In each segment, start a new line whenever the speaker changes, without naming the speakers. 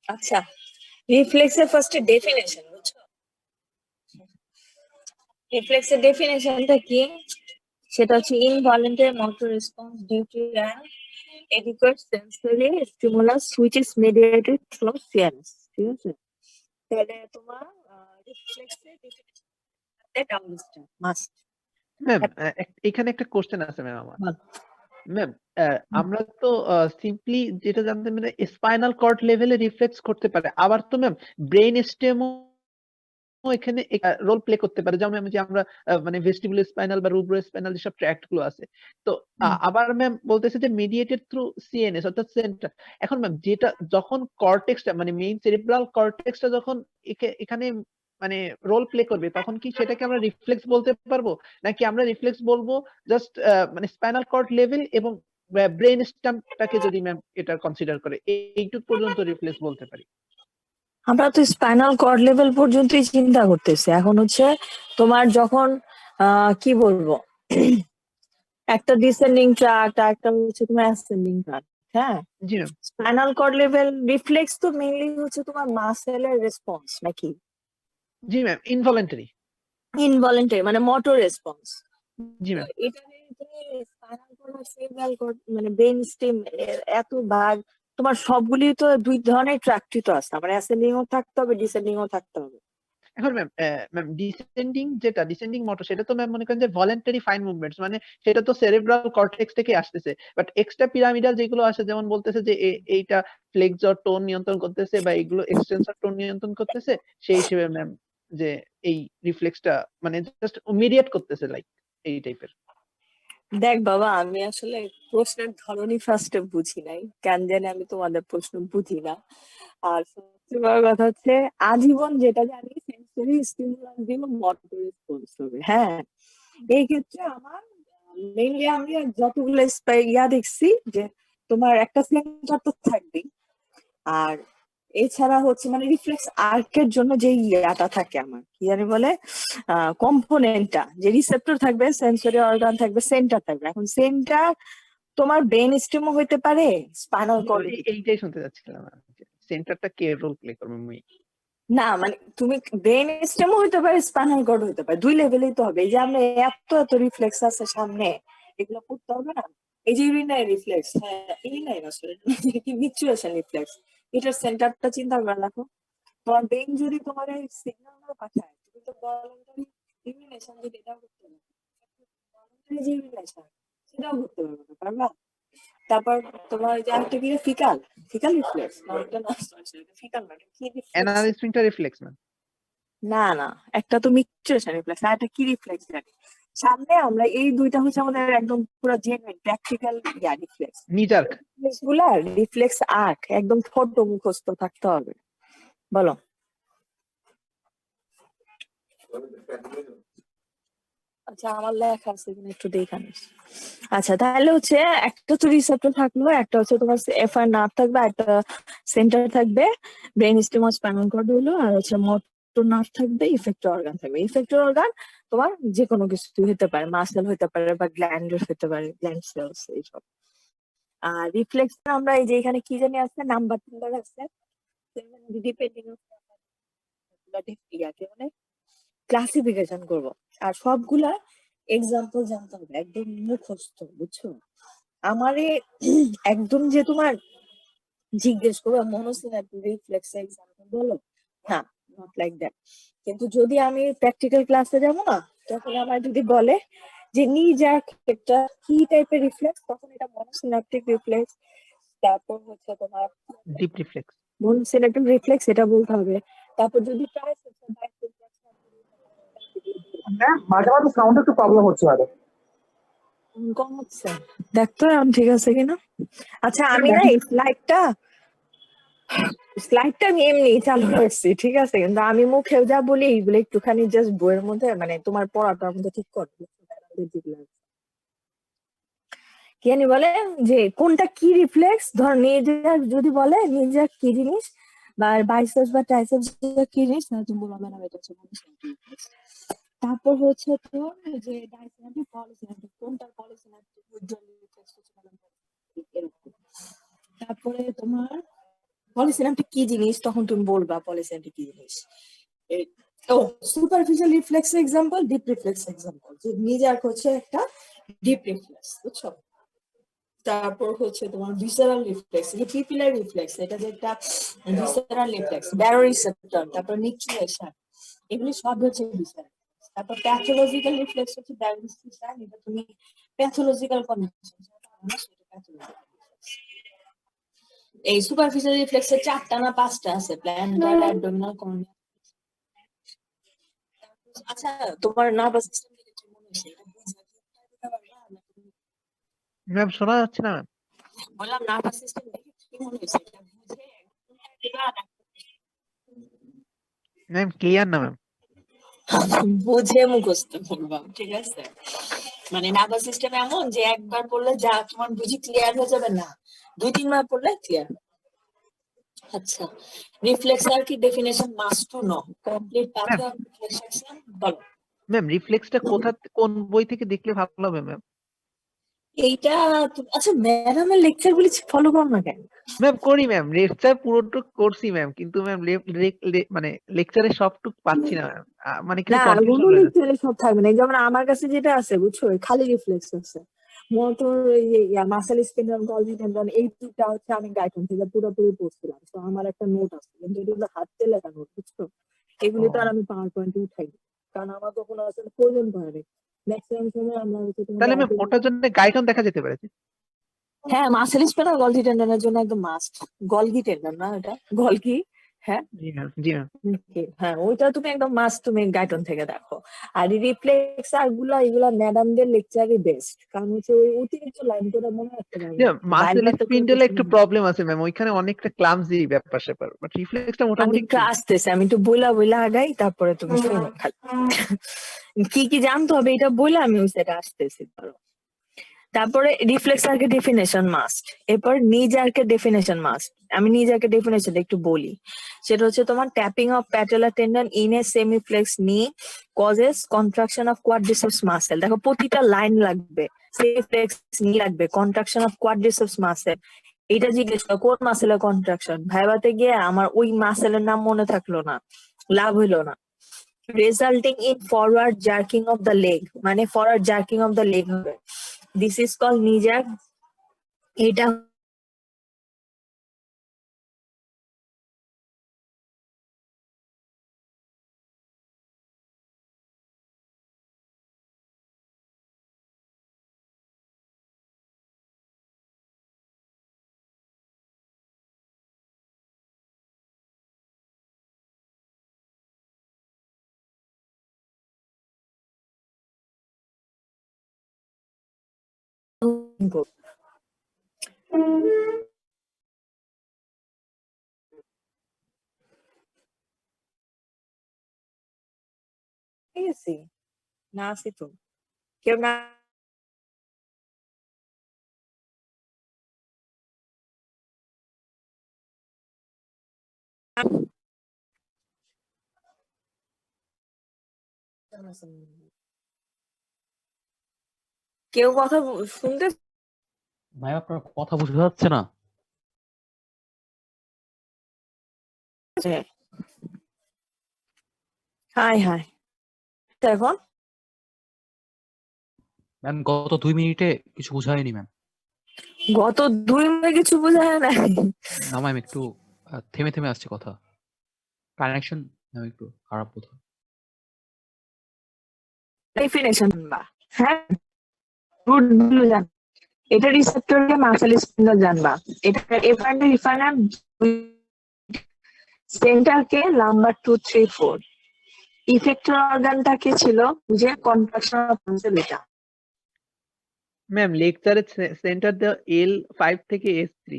আচ্ছা, রিফ্লেক্সের ফার্স্টে ডেফিনেশন বুঝছো? রিফ্লেক্সের ডেফিনেশনটা কি? সেটা হচ্ছে involuntary motor response due to an adequate sensory stimulus which is mediated through CNS. ঠিক আছে, তাহলে তোমার রিফ্লেক্সের definition double star must.
Ma'am এখানে একটা কোশ্চেন আছে ম্যাম আমার। ম্যাম আমরা তো সিম্পলি যেটা জানতে মানে স্পাইনাল কর্ড লেভেলে রিফ্লেক্স করতে পারে, আবার তো ম্যাম ব্রেন স্টেমও এখানে রোল প্লে করতে পারে, যেমন যে আমরা মানে ভেস্টিবুলার স্পাইনাল বা রুব্রো স্পাইনাল যেসব ট্র্যাক্ট গুলো আছে। তো আবার ম্যাম বলতেছে যে মিডিয়েটেড থ্রু সিএনএস অর্থাৎ সেন্টার। এখন ম্যাম যেটা যখন কর্টেক্সটা মানে মেইন সেরিব্রাল কর্টেক্সটা যখন এখানে মানে রোল প্লে করবে, তখন কি সেটাকে আমরা রিফ্লেক্স বলতে পারবো, নাকি আমরা রিফ্লেক্স বলবো জাস্ট মানে স্পাইনাল কর্ড লেভেল এবং ব্রেন স্টেমটাকে যদি ম্যাম এটা কনসিডার করে এইটুক পর্যন্ত রিফ্লেক্স বলতে পারি?
আমরা তো স্পাইনাল কর্ড লেভেল পর্যন্তই চিন্তা করতেছি। এখন হচ্ছে তোমার যখন কি বলবো, একটা ডিসেন্ডিং ট্র্যাক্ট, একটা হচ্ছে তোমার অ্যাসেন্ডিং ট্র্যাক্ট। হ্যাঁ,
জি ma'am.
Spinal cord level reflex তো মেইনলি হচ্ছে তোমার মাসেলের রেসপন্স নাকি?
জি ম্যাম, ইনভলেন্টারি।
ইনভলেন্টারি মানে মোটর রেসপন্স।
জি ম্যাম।
এটা তুমি স্পাইনাল কর্ড আর সেরিব্রাল কর্ড মানে ব্রেন স্টেম এত ভাগ, তোমার সবগুলি তো দুই ধরনের ট্র্যাক্টই তো আছে, আমার অ্যাসেন্ডিং ও থাকতে হবে, ডিসেন্ডিং ও থাকতে হবে।
এখন ম্যাম ম্যাম ডিসেন্ডিং মোটর সেটা তো ম্যাম মনে করেন যে ভলেন্টারি ফাইন মুভমেন্টস, মানে সেটা তো সেরেব্রাল কর্টেক্স থেকে আসতেছে। বাট এক্সট্রা পিরামিডাল যেগুলো আছে, যেমন বলতেছে যে এইটা ফ্লেক্সর টোন নিয়ন্ত্রণ করতেছে বা এগুলো এক্সটেন্সর টোন নিয়ন্ত্রণ করতেছে, সেই হিসেবে ম্যাম যে এই রিফ্লেক্সটা মানে জাস্ট মিডিয়েট করতেছে লাইক এই টাইপের।
দেখ বাবা, আমি আসলে প্রশ্নের ধরনই ফার্স্টে বুঝি নাই, কেন জানি আমি তোমাদের প্রশ্ন বুঝি না। আর সবচেয়ে বড় কথা হচ্ছে আজীবন যেটা জানি সেন্সরি স্টিমুলাস দিয়ে মোটর রেসপন্স হবে। হ্যাঁ, এই ক্ষেত্রে আমার মেইনলি আমি যতগুলো ইয়া দেখছি যে তোমার একটা সেন্টার তো থাকবেই, আর এছাড়া হচ্ছে মানে রিফ্লেক্স আর্কের জন্য যে ইয়াটা থাকে আমার কি জানি বলে কম্পোনেন্টটা, যে রিসেপ্টর থাকবে, সেন্সরি অর্গান থাকবে, সেন্টার থাকবে। এখন সেন্টার তোমার ব্রেন স্টেমও হইতে পারে, স্পাইনাল কর্ড।
এইটাই শুনতে চাচ্ছিলাম, সেন্টারটা কে রোল প্লে করবে?
না মানে তুমি ব্রেন স্টেমও হইতে পারে, স্পাইনাল কর্ড হইতে পারে, দুই লেভেলেই তো হবে। এই যে আমরা এত এত রিফ্লেক্স আছে সামনে, এগুলো করতে হবে না। এই যে ইউরিনারি রিফ্লেক্স, হ্যাঁ ইউরিনারি আসলে কি মিচুয়েশন রিফ্লেক্স, এটার সেন্টারটা চিন্তা করে রাখো। তোমার ব্রেন যদি তোমার এই সিগন্যাল গুলো পাঠায়, তুমি তো ভলান্টারি ইমিউনেশন যদি এটাও করতে পারবে, ভলান্টারি যে ইমিউনেশন সেটাও করতে পারবে না, পারবা? তারপর তোমার যে আরেকটা কি ফিকাল, ফিকাল রিফ্লেক্স না, ওটা না ফিকাল না, কি reflex?
Anal sphincter reflex ma'am.
না না, একটা তো মিকচুয়েশন রিফ্লেক্স আর একটা কি রিফ্লেক্স জানি। সামনে আমরা এই দুইটা হচ্ছে আমাদের একদম পুরো জেনুইন প্র্যাকটিক্যাল ইয়া রিফ্লেক্স।
নিজার্ক।
গুলা রিফ্লেক্স আর্ক একদম ছোট মুখস্থ থাকতে হবে। বলো। আচ্ছা, আমার লেখা আছে কিনা একটু দেখে নিস। আচ্ছা, তাহলে হচ্ছে একটা তো রিসেপ্টর থাকলো, একটা হচ্ছে তোমার এফআর নার্ভ থাকবে, একটা সেন্টার থাকবে, ব্রেন স্টেম স্পাইনাল কর্ড হলো, আর হচ্ছে মোটর নার্ভ থাকবে, ইফেক্টর অর্গান থাকবে। ইফেক্টর অর্গান তোমার যে কোনো কিছু হতে পারে, মাসেল হতে পারে বা গ্ল্যান্ড হতে পারে, গ্ল্যান্ড সেলস এইসব। আর রিফ্লেক্স আমরা এই যে এখানে কি জানি আছে, নাম্বার টাম্বার আছে, ডিপেন্ডিং মানে ক্লাসিফিকেশন করব। আর সবগুলা এক্সাম্পল জানতে হবে, একদম মুখস্থ, বুঝছো? আমারে একদম যে তোমার জিজ্ঞেস করবো মনোসিনেপ্টিক রিফ্লেক্স এক্সাম্পল বলো, না, নট লাইক দ্যাট। কিন্তু যদি আমি প্র্যাকটিক্যাল ক্লাসে যাবো না, তখন আমার যদি বলে যে নিজাক একটা কি টাইপের রিফ্লেক্স, তখন এটা মনোসিনেপ্টিক রিফ্লেক্স। তারপর হচ্ছে তোমার
ডিপ রিফ্লেক্স।
মনোসিনেপ্টিক রিফ্লেক্স এটা বলতে হবে। তারপর যদি
মাঝে মাঝে সাউন্ড একটু প্রবলেম হচ্ছে আরে।
কম হচ্ছে, দেখতো এখন ঠিক আছে কিনা। আচ্ছা, আমি না এই স্লাইডটা আমি এমনি চালু রাখছি, ঠিক আছে, কিন্তু আমি মুখে যা বলি এইগুলো একটুখানি জাস্ট বইয়ের মধ্যে মানে তোমার পড়াটার মধ্যে ঠিক করবে। কি জানি বলে যে কোনটা কি রিফ্লেক্স, ধর নিজের যদি বলে নিজের কি জিনিস বা বাইসেপস বা ট্রাইসেপস কি জিনিস, না তুমি বলবে না এটা হচ্ছে মনোসিনেপ্টিক রিফ্লেক্স। তারপর হচ্ছে তোর যে ডাইসিনেপ্টিক পলিসিনেপ্টিক, কোনটা পলিসিনেপ্টিক উজ্জ্বল রিফ্লেক্স হচ্ছে এরকম। তারপরে তোমার পলিসিনামটা কি জিনিস তখন তুমি বলবা পলিসিনামটা কি জিনিস। ও superficial reflex example, deep reflex example. যে নিজের হচ্ছে একটা ডিপ রিফ্লেক্স, বুঝছো? তারপর হচ্ছে তোমার ভিসেরাল রিফ্লেক্স, যে পিপিলার রিফ্লেক্স, এটা যে একটা ভিসেরাল রিফ্লেক্স, ব্যারোরিসেপ্টর, তারপর নিউক্লিয়েশন, এগুলি সব হচ্ছে ভিসেরাল। তারপর প্যাথোলজিক্যাল রিফ্লেক্স হচ্ছে ডায়াগনোস্টিক, এটা তুমি প্যাথোলজিক্যাল কন্ডিশন, সেটা প্যাথোলজিক্যাল। এই সুপারফিশিয়াল রিফ্লেক্সের 4টা না 5টা আছে, প্ল্যান্টার, অ্যাবডোমিনাল, কর্নিয়াল। আচ্ছা, তোমার নার্ভাস সিস্টেম থেকে কি মনে হচ্ছে এটা বুঝে দিতে পারবা?
ম্যাম শোনা যাচ্ছে না ম্যাম?
বললাম নার্ভাস সিস্টেম দেখে কি মনে হচ্ছে এটা বুঝে দিবা না
ম্যাম ক্লিয়ার না ম্যাম।
বুঝে মুখস্থ করবা, ঠিক আছে? মানে নার্ভাস সিস্টেম এমন যে একবার পড়লে যা তোমার বুঝি ক্লিয়ার হয়ে যাবে না, 2-3 বার পড়লে ক্লিয়ার। আচ্ছা, রিফ্লেক্স আর কি definition must to know complete pathway of reflection বলো।
ম্যাম রিফ্লেক্সটা কোন বই থেকে দেখলে ভালো হবে ম্যাম?
এইটা আচ্ছা, ম্যাডামের লেকচার গুলি ফলো করো না কেন?
ম্যাম করি ম্যাম, লেকচার পুরোটুক করছি ম্যাম, কিন্তু ম্যাম মানে লেকচারে সবটুক পাচ্ছি না ম্যাম, মানে
না,
কিছু কনফিউশন
কোনো
রয়ে যাচ্ছে।
লেকচারে সব থাকবে না। যেমন আমার কাছে যেটা আছে বুঝছো, খালি রিফ্লেক্স আছে, motor muscle spindle, Golgi tendon, এই দুটা হচ্ছে আমি গাইডলাইন থেকে পুরোপুরি পড়ছিলাম। তো আমার একটা নোট আছে, কিন্তু এগুলো হাতে লেখা নোট, বুঝছো? এগুলি তো আর
ও
আমি পাওয়ার পয়েন্টে উঠাই না, কারণ আমার কখনো আসলে প্রয়োজন পড়ে না। ম্যাক্সিমাম সময় আমরা হচ্ছে তোমার
তাহলে ম্যাম
গাইডলাইন।
ওটার জন্য গাইডলাইন দেখা যেতে পারে।
হ্যাঁ, মাসেল স্পিন্ডল গলজি টেন্ডনের জন্য একদম মাস্ট। গলগি টেন্ডন না, এটা গলগি। হ্যাঁ,
জি ম্যাম, জি ম্যাম।
হ্যাঁ, ওইটা তুমি একদম মাস্ট, তুমি গাইডন থেকে দেখো। আর রিফ্লেক্স আর এগুলা ম্যাডামদের লেকচারই বেস্ট, কারণ হচ্ছে ওই অতিরিক্ত লাইন করে মনে রাখতে পারবে না,
মাসেল
ভাইভাতে করে
স্পিন্ডলে
কোশ্চেন।
একটু প্রবলেম আছে ম্যাম, ওইখানে অনেকটা ক্লামজি ব্যাপার স্যাপার, বাট রিফ্লেক্সটা
আমি
মোটামুটি
একটু
কি।
আসতেছে, আমি একটু বইলা বইলা আগাই, তারপরে তুমি শুনো খালি। কি কি জানতে হবে এটা বইলা আমি ওই সেটা আসতেছি, ধরো। তারপরে রিফ্লেক্স আর্কের ডেফিনেশন মাস্ট, এরপর নিজ আর্কের ডেফিনেশন মাস্ট। আমি নিজ আর্কের ডেফিনেশন একটু বলি। সেটা হচ্ছে তোমার tapping of patellar tendon in a semiflex knee causes contraction of quadriceps muscle. দেখো প্রতিটা লাইন লাগবে, সেমিফ্লেক্স নি লাগবে, কন্ট্রাকশন অফ কোয়াড্রিসেপস মাসেল। এটা জিজ্ঞেস করো কোন মাসেলের কন্ট্রাকশন, ভাইবাতে গিয়ে আমার ওই মাসেলের নাম মনে থাকলো না, লাভ হইলো না। Resulting in forward jerking of the leg, মানে forward jerking of the leg হবে, this is call knee jerk. এটা ঠিক আছে, না আছে তো কেউ না। কেউ কথা শুনতে
ভাই আপনার কথা বোঝা যাচ্ছে না।
হাই হাই এখন
ম্যাম গত 2 মিনিটে কিছু বোঝায়নি ম্যাম।
গত 2 মিনিটে কিছু বোঝা যায় না।
না ম্যাম একটু থেমে থেমে আসছে কথা, কানেকশন ম্যাম একটু খারাপ বোধহয়।
ডেফিনেশন বা হ্যাঁ, রুট গুলো জান, এটা রিসেপ্টরকে মাসেল স্পিন্ডল জানবা, এটা এফারেন্ট রিফারেন্ট সেন্টারকে নাম্বার 2, 3, 4, ইফেক্টর অর্গানটাকে ছিল যে কন্ট্রাকশন অফ মাসেল। এটা
ম্যাম লেকচারের সেন্টার দেওয়া L5 থেকে S3,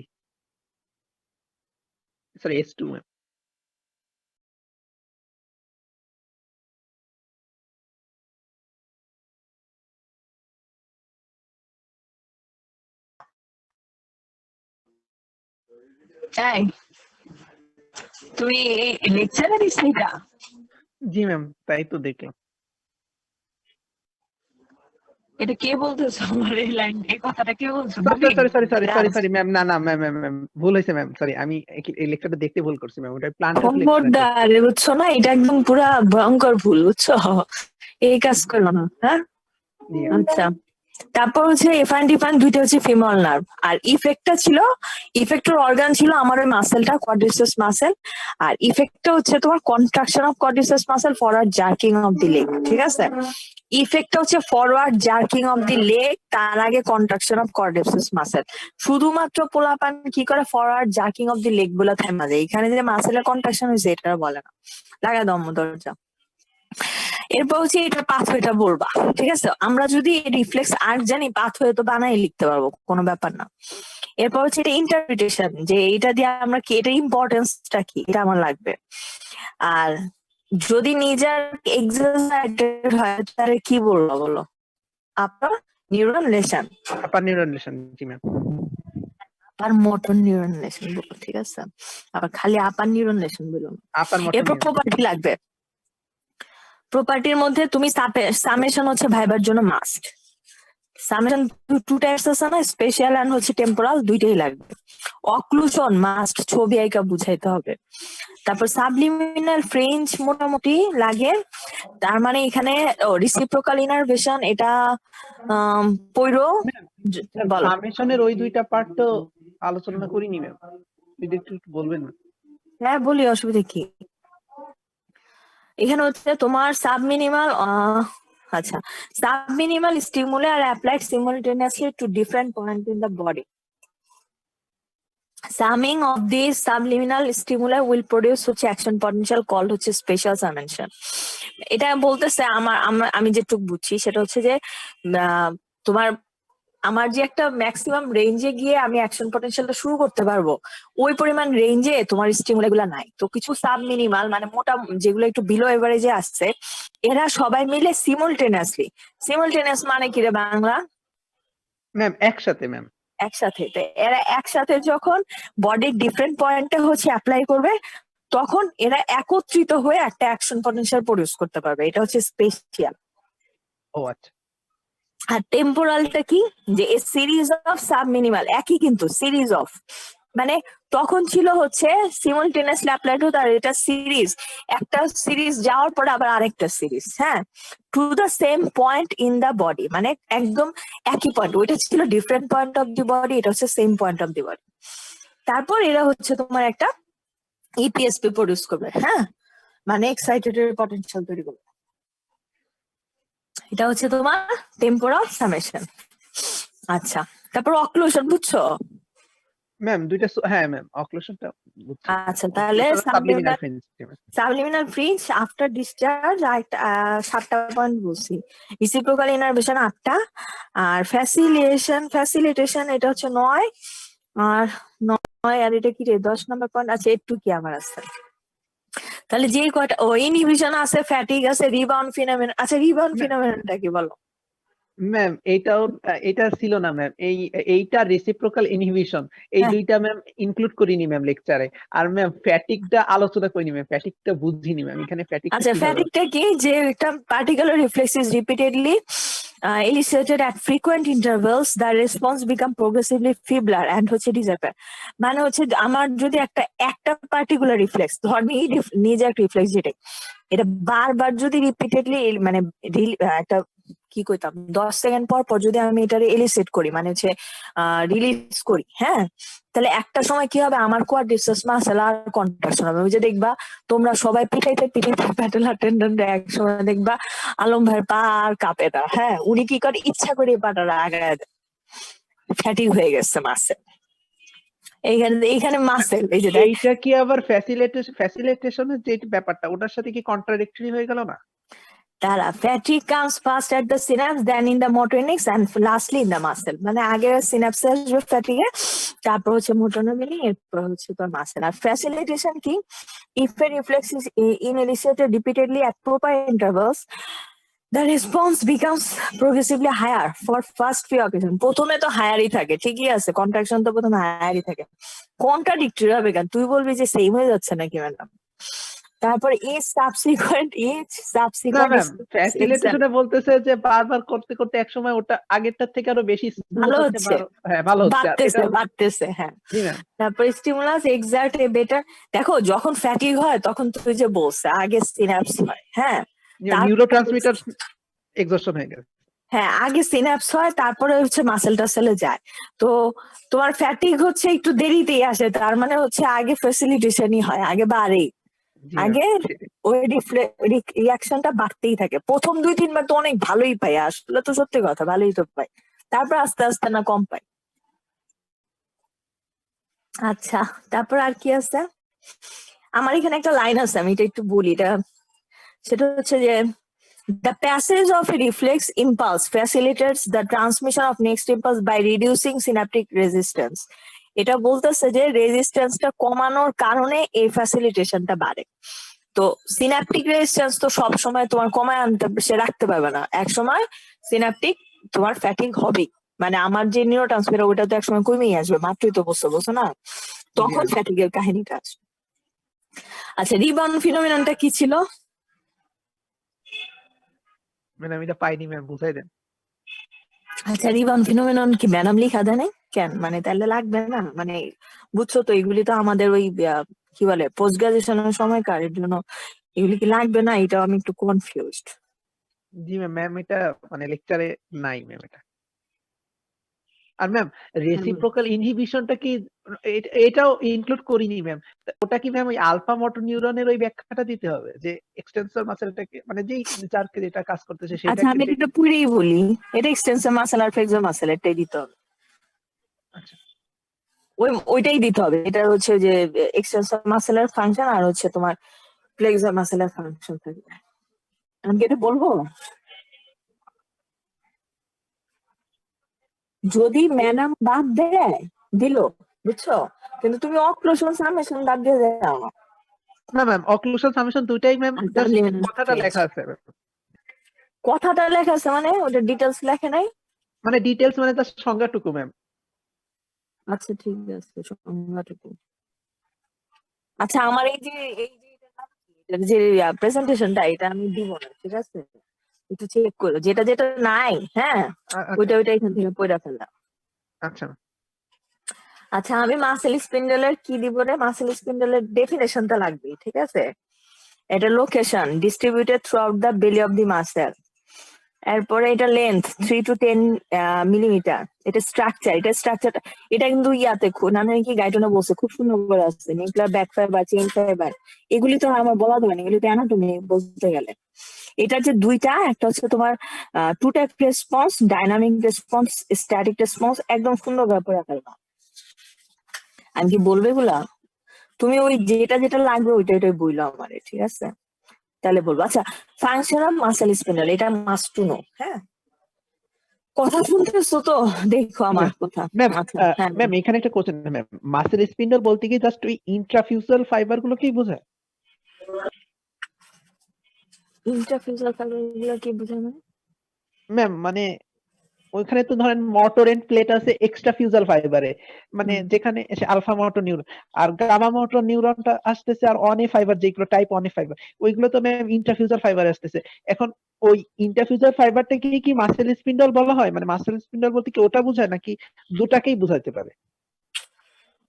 সরি S2 ম্যাম।
তাই তুমি লেকচারে দিস এটা?
জি ম্যাম, তাই তো দেখলাম।
এটা কে বলতেছো আমার এই লাইন, এই কথাটা কে বলছো?
সরি ম্যাম, না ম্যাম ভুল হয়েছে ম্যাম, সরি আমি এই লেকচারটা দেখতে ভুল করছি ম্যাম, ওটা প্ল্যান্ট অফ লেকচার।
খবরদার, বুঝছো না, এটা একদম পুরা ভয়ঙ্কর ভুল, বুঝছো? এই কাজ করো না, হ্যাঁ? আচ্ছা, তারপর হচ্ছে এফাইন ডিফাইন দুইটা হচ্ছে ফিমেল নার্ভ, আর ইফেক্টটা ছিল, ইফেক্টর অর্গান ছিল আমার ওই মাসেলটা, কোয়াড্রিসেপস মাসেল, আর ইফেক্টটা হচ্ছে তোমার contraction of quadriceps muscle, forward jerking of the leg, ঠিক আছে? ইফেক্টটা হচ্ছে forward jerking of the leg, তার আগে কন্ট্রাকশন অফ কোয়াড্রিসেপস মাসেল। শুধুমাত্র পোলাপান কি করে forward jerking of the leg বলে থেমা যায়, এখানে যে মাসেলের কন্ট্রাকশন হয়েছে এটা বলে না। লাগা দম দরজা। এরপর হচ্ছে এটা পাথওয়েটা বলবা, ঠিক আছে? আমরা যদি রিফ্লেক্স আর্ট জানি, পাথওয়ে তো বানাই লিখতে পারবো, কোনো ব্যাপার না। এরপর হচ্ছে এটা ইন্টারপ্রিটেশন, যে এটা দিয়ে আমরা কি, এটা ইম্পর্টেন্সটা কি, এটা আমার লাগবে। আর যদি নিজের এক্সারসাইটেড হয় তাহলে কি বলবো বলো? Upper neuron lesion,
upper neuron lesion, জি ma'am.
Upper motor neuron lesion বলো, ঠিক আছে? আবার খালি আপার নিউরন লেশন বলো না।
আপার মোটর
এরপর প্রপার্টি লাগবে। প্রপার্টির মধ্যে তুমি সামেশন হচ্ছে ভাইবার জন্য মাস্ট। সামেশন টু টাইপস আছে না, স্পেশাল এন্ড হচ্ছে টেম্পোরাল, দুইটাই লাগবে। অক্লুশন মাস্ট, ছবি আঁকা বুঝাইতে হবে। তারপর সাবলিমিনাল ফ্রেঞ্চ মোটামুটি লাগে, তার মানে এখানে রিসিপ্রোকাল ইনারভেশন, এটা পড়ো বলো।
সামেশনের ওই দুইটা পার্ট তো আলোচনা করিনি ম্যাম, যদি একটু বলবেন না।
হ্যাঁ বলি, অসুবিধা কি? এখানে হচ্ছে তোমার সাবমিনিমাল, আচ্ছা, সাবমিনিমাল স্টিমুলাই আর অ্যাপ্লাইড সিমultaneously to different point in the body. Summing of these subliminal stimuli will produce হচ্ছে অ্যাকশন পটেনশিয়াল কল্ড হচ্ছে স্পেশাল সামেশন। এটা বলতেছে আমি যেটুকু বুঝছি সেটা হচ্ছে যে তোমার আমার যে একটা ম্যাক্সিমাম রেঞ্জে গিয়ে আমি অ্যাকশন পটেনশিয়ালটা শুরু করতে পারবো, ওই পরিমাণ রেঞ্জে তোমার স্টিমুলাই গুলা নাই। তো কিছু সাব মিনিমাল মানে মোটা, যেগুলো একটু বিলো এভারেজে আসছে, এরা সবাই মিলে সিমultaneously, সিমultaneous মানে কি রে বাংলা?
ম্যাম একসাথে ম্যাম।
একসাথে। তো এরা একসাথে যখন বডির ডিফারেন্ট পয়েন্টে হচ্ছে অ্যাপ্লাই করবে, তখন এরা একত্রিত হয়ে একটা অ্যাকশন পটেনশিয়াল প্রডিউস করতে পারবে, এটা হচ্ছে স্পেশিয়াল।
ও আচ্ছা।
আর টেম্পোরালটা কি, যে এ সিরিজ অফ সাব মিনিমাল, একই কিন্তু সিরিজ অফ, মানে তখন ছিল হচ্ছে সিমultaneously অ্যাপ্লাইড হতো, আর এটা সিরিজ, একটা সিরিজ যাওয়ার পরে আবার আরেকটা সিরিজ, হ্যাঁ, to the same point in the body, মানে একদম একই পয়েন্ট। ওইটা ছিল different point of the body, এটা হচ্ছে same point of the body. তারপর এরা হচ্ছে তোমার একটা ইপিএসপি প্রডিউস করবে, হ্যাঁ, মানে এক্সাইটেড পটেনশিয়াল তৈরি করবে। এটা হচ্ছে তোমার টেম্পোরাল সামেশন। আচ্ছা, তারপর অক্লুশন বুঝছো?
ম্যাম দুইটা হ্যাঁ ম্যাম, অক্লুশনটা বুঝছি।
আচ্ছা, তাহলে
subliminal fringe.
Subliminal fringe, after discharge, আর 7টা পয়েন্ট বলছি। রিসিপ্রোকাল ইনারভেশন 8টা, আর ফ্যাসিলিটেশন এটা হচ্ছে 9, আর 9 আর এটা কি রে 10 নম্বর পয়েন্ট। আচ্ছা, একটু কি আমার আছে, তাহলে যে কয়টা, ও ইনহিবিশন আছে, ফ্যাটিগ আছে, রিবাউন্ড ফিনোমেনন। আচ্ছা, রিবাউন্ড ফিনোমেননটা কি বলো?
ম্যাম এটা ছিল না ম্যাম, এইটা রেসিপ্রোকাল ইনহিবিশন, এই
হ্যাঁ।
দুইটা ম্যাম ইনক্লুড করিনি ম্যাম লেকচারে। আর ম্যাম ফ্যাটিকটা আলোচনা করিনি ম্যাম, ফ্যাটিকটা বুঝিনি ম্যাম এখানে। ফ্যাটিক
আচ্ছা, ফ্যাটিগটা কি, যে একটা particular reflex is repeatedly elicited at frequent intervals, the response become progressively feebler and হচ্ছে disappear। মানে হচ্ছে আমার যদি একটা পার্টিকুলার রিফ্লেক্স, ধর নিজে একটা রিফ্লেক্স, যেটা এটা বারবার যদি রিপিটেডলি মানে একটা কি কইতাম 10 সেকেন্ড পর পর যদি আমি এটারে এলিসেট করি, মানে হচ্ছে রিলিজ করি, হ্যাঁ, তাহলে একটা সময় কি হবে, আমার কোয়াড্রিসেপস মাসেল আর কন্ট্রাকশন হবে। ওই যে দেখবা তোমরা সবাই পিঠাইতে প্যাটেলার টেন্ডন, এক সময় দেখবা আলম ভাইয়ের পা আর কাঁপে না, হ্যাঁ, উনি কি করে ইচ্ছা করে পাটারা আগায় দেয়, ফ্যাটিক হয়ে গেছে মাসেল, এইখানে মাসেল, এই যে
এইটা কি আবার ফ্যাসিলিটেশনের যে ব্যাপারটা, ওটার সাথে কি কন্ট্রাডিক্টরি হয়ে গেল না?
তারা fatigue comes first at the synapse, then in the motor neurons, and lastly in the muscle। মানে আগে সিনাপসে আসবে ফ্যাটিগে, তারপর হচ্ছে মোটর নিউরন, এরপর হচ্ছে তোর মাসেল। আর ফ্যাসিলিটেশন কি, if a reflex is initiated repeatedly at proper intervals, the response becomes progressively higher for first few occasions। প্রথমে তো হায়ারই থাকে, ঠিকই আছে, কন্ট্রাকশন তো প্রথমে হায়ারই থাকে। কন্ট্রাডিক্টরি হবে কেন, তুই বলবি যে সেম হয়ে যাচ্ছে নাকি ম্যাডাম? তারপর each
না
subsequent
ম্যাম,
exam
ফ্যাসিলিটেশনে বলতেছে যে বারবার করতে করতে একসময় ওটা আগেরটার থেকে আরো বেশি স্মুথ
ভালো
হচ্ছে,
হচ্ছে,
হ্যাঁ ভালো হচ্ছে। আর এটা
বাড়তেছে হ্যাঁ।
জি ম্যাম,
তারপর স্টিমুলাস এক্সার্ট এ বেটার, দেখো যখন ফ্যাটিগ হয় তখন তুই যে বলছে আগে সিনাপস হয়, হ্যাঁ
নিউরো ট্রান্সমিটার এক্সস্টন হয়ে গেছে।
হ্যাঁ আগে সিনাপস হয়, তারপরে হচ্ছে মাসেল টাসেলে যায়। তো তোমার ফ্যাটিগ হচ্ছে একটু দেরিতেই আসে, তার মানে হচ্ছে আগে ফ্যাসিলিটেশনই হয়, আগে বাড়ে,
জি ম্যাম,
আগে ওই রিয়াকশনটা বাড়তেই থাকে। প্রথম 2-3 বার তো অনেক ভালোই পাই, আসলে তো সত্যি কথা ভালোই তো পাই, তারপর আস্তে আস্তে না কম পাই। আচ্ছা, তারপর আর কি আছে? আমার এখানে একটা লাইন আছে, আমি এটা একটু বলি। এটা সেটা হচ্ছে যে the passage of a reflex impulse facilitates the transmission of next impulse by reducing synaptic resistance. এটা বলতেছে যে রেজিস্ট্যান্সটা কমানোর কারণে এই ফ্যাসিলিটেশনটা বাড়ে। তো সিনাপটিক রেজিস্ট্যান্স তো সব সময় তোমার কমায় আনতে সে রাখতে পারবে না, এক সময় সিনাপটিক তোমার ফ্যাটিগ হবে, মানে আমার যে নিউরো ট্রান্সমিটার ওটা তো একসময় কমেই আসবে, মাত্রই তো বলছো না, তখন ফ্যাটিগের কাহিনীটা আসবে। আচ্ছা, রিবাউন্ড ফিনোমিননটা কি ছিল?
ম্যাডাম এটা পাইনি ম্যাম, বুঝাই দেন।
আচ্ছা, রিবাউন্ড ফিনোমিনন কি ম্যাডাম লিখা দেয় নাই কেন? মানে তাহলে লাগবে না, মানে বুঝছো তো, এগুলি তো আমাদের ওই কি বলে পোস্ট গ্রাজুয়েশনের সময়কার, এর জন্য এগুলি কি লাগবে না? এটা আমি একটু কনফিউজড।
জি ম্যাম, এটা মানে লেকচারে নাই ম্যাম এটা। আর ম্যাম রেসিপ্রোকাল ইনহিবিশনটা কি এটাও ইনক্লুড করিনি ম্যাম। ওটা কি ম্যাম ওই আলফা মোটর নিউরনের ওই ব্যাখ্যাটা দিতে হবে যে এক্সটেন্সর মাসেলটাকে মানে যেই যারকে যেটা কাজ করতেছে
আচ্ছা, আমি
সেটাকে।
এটা পুরোই বলি, এটা এক্সটেন্সর মাসেল আর ফ্লেক্সর মাসেল এটাই দিতে হবে।
আচ্ছা,
ওইটাই দিতে হবে। এটা হচ্ছে যে এক্সটেন্সর মাসেলের ফাংশন আর হচ্ছে তোমার ফ্লেক্সর মাসেলের ফাংশন থাকবে। আমি কি এটা বলবো? যদি ম্যাডাম বাদ দেয় দিল, বুঝছো, কিন্তু তুমি অক্লোশন সামেশন বাদ দিয়ে যাও।
না ম্যাম, অক্লুশন সামেশন দুইটাই ম্যাম,
আর
জাস্ট
subliminal
কথাটা
phase।
লেখা আছে ma'am।
কথাটা লেখা আছে মানে ওটা ডিটেলস লেখে নাই?
মানে ডিটেলস মানে জাস্ট সংজ্ঞাটুকু ম্যাম।
আচ্ছা ঠিক আছে, সংজ্ঞাটুকু। আচ্ছা, আমার এই যে এটার নাম কি? এটার যে প্রেজেন্টেশনটা এটা আমি দিব না, ঠিক আছে? একটু চেক করো, যেটা যেটা নাই, হ্যাঁ
আচ্ছা
ওইটা এখান থেকে পড়া ফেললাম।
আচ্ছা
আচ্ছা, আমি মাসেল স্পিন্ডলের কি দিব রে? মাসেল স্পিন্ডলের ডেফিনেশনটা লাগবে, ঠিক আছে? এটা location distributed through out the বেলি অফ দি মাসেল। এরপরে এটা লেন্থ 3 to 10 মিলিমিটার। এটা স্ট্রাকচারটা এটা কিন্তু ইয়াতে নামে কি গাইডনে বলছে, খুব সুন্দর করে আছে, nuclear back fibre, chain fibre, এগুলি তো আমার বলা যাবে না, এগুলি তো অ্যানাটমি বলতে গেলে। এটা যে দুইটা, একটা হচ্ছে তোমার two type response, dynamic response, static response, একদম সুন্দর করে ফেলবা। আমি কি বলবো এগুলা? তুমি ওই যেটা যেটা লাগবে ওইটাই বইলো আমারে, ঠিক আছে? তাহলে বলবো। আচ্ছা, ফাংশন অফ মাসেল স্পিন্ডল, এটা মাস্ট টু নো, হ্যাঁ? কথা শুনতেছো তো? দেখো আমার কথা।
ম্যাম,
আচ্ছা হ্যাঁ,
ম্যাম এখানে একটা কোশ্চেন ম্যাম, মাসেল স্পিন্ডল বলতে কি জাস্ট ওই ইন্ট্রাফিউজাল ফাইবার গুলোকেই বোঝায়?
ইন্টারফিউজাল ফাইবার গুলো কি বোঝায় মানে?
ম্যাম মানে ওইখানে তো ধরেন মোটর এন্ড প্লেট আছে এক্সট্রা ফিউজাল ফাইবারে, মানে যেখানে এসে আলফা মোটর নিউরন আর গামা মোটর নিউরনটা আসতেছে, আর অন এ ফাইবার যেগুলো টাইপ অন এ ফাইবার ওইগুলো তো ম্যাম ইন্ট্রাফিউজাল ফাইবার আসতেছে। এখন ওই ইন্ট্রাফিউজাল ফাইবারটাকে কি মাসেল স্পিন্ডল বলা হয়? মানে মাসেল স্পিন্ডল বলতে কি ওটা বোঝায় নাকি দুটাকেই বোঝাতে পারে?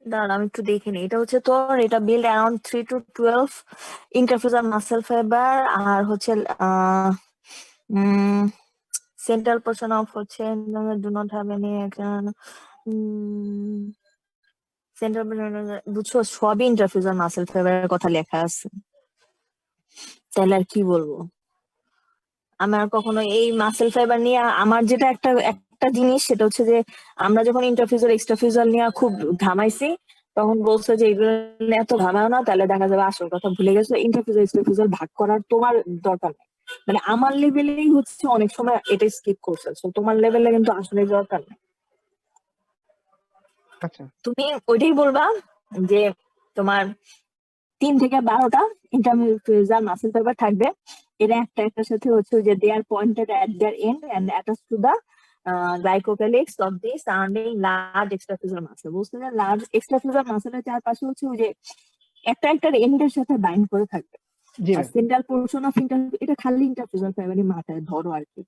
দাঁড়ান আমি একটু দেখিনি। এটা হচ্ছে তোর, এটা build around 3 to 12 intrafusal muscle fibre, আর হচ্ছে সেন্ট্রাল পোর্শন অফ হচ্ছে do not have any central, বুঝছো, সবই ইন্টারফিউজাল মাসেল ফাইবারের কথা লেখা আছে, তাহলে আর কি বলবো? আমার কখনো এই মাসেল ফাইবার নিয়ে আমার যেটা একটা একটা জিনিস, সেটা হচ্ছে যে আমরা যখন ইন্টারফিউজাল এক্সট্রাফিউজাল নিয়ে খুব ঘামাইছি, তখন বলছে যে এগুলো নিয়ে এত ঘামাও না, তাহলে দেখা যাবে আসল কথা ভুলে গেছো। ইন্টারফিউজাল এক্সট্রাফিউজাল ভাগ করার তোমার দরকার নেই, মানে আমার লেভেলেই হচ্ছে অনেক সময় এটা স্কিপ করছে, তো তোমার লেভেলে কিন্তু আসলে দরকার নেই।
আচ্ছা
তুমি ওইটাই বলবা যে তোমার 3 থেকে 12টা ইন্টারফিউজাল মাসেল ফাইবার থাকবে। এরা একটা একটার সাথে হচ্ছে যে they are pointed at their end end attach to the glycocalyx of the surrounding large extrafusal muscle. বুঝতে না, লার্জ এক্সট্রাফিউজাল মাসেলের চারপাশে হচ্ছে ওই যে একটা একটার এন্ডের সাথে বাইন্ড করে থাকবে।
জি
আর
ম্যাম।
সেন্ট্রাল পোর্শন অফ এটা খালি ইন্টারফেসাল ফাইবারই মাথায় ধরো আর কি।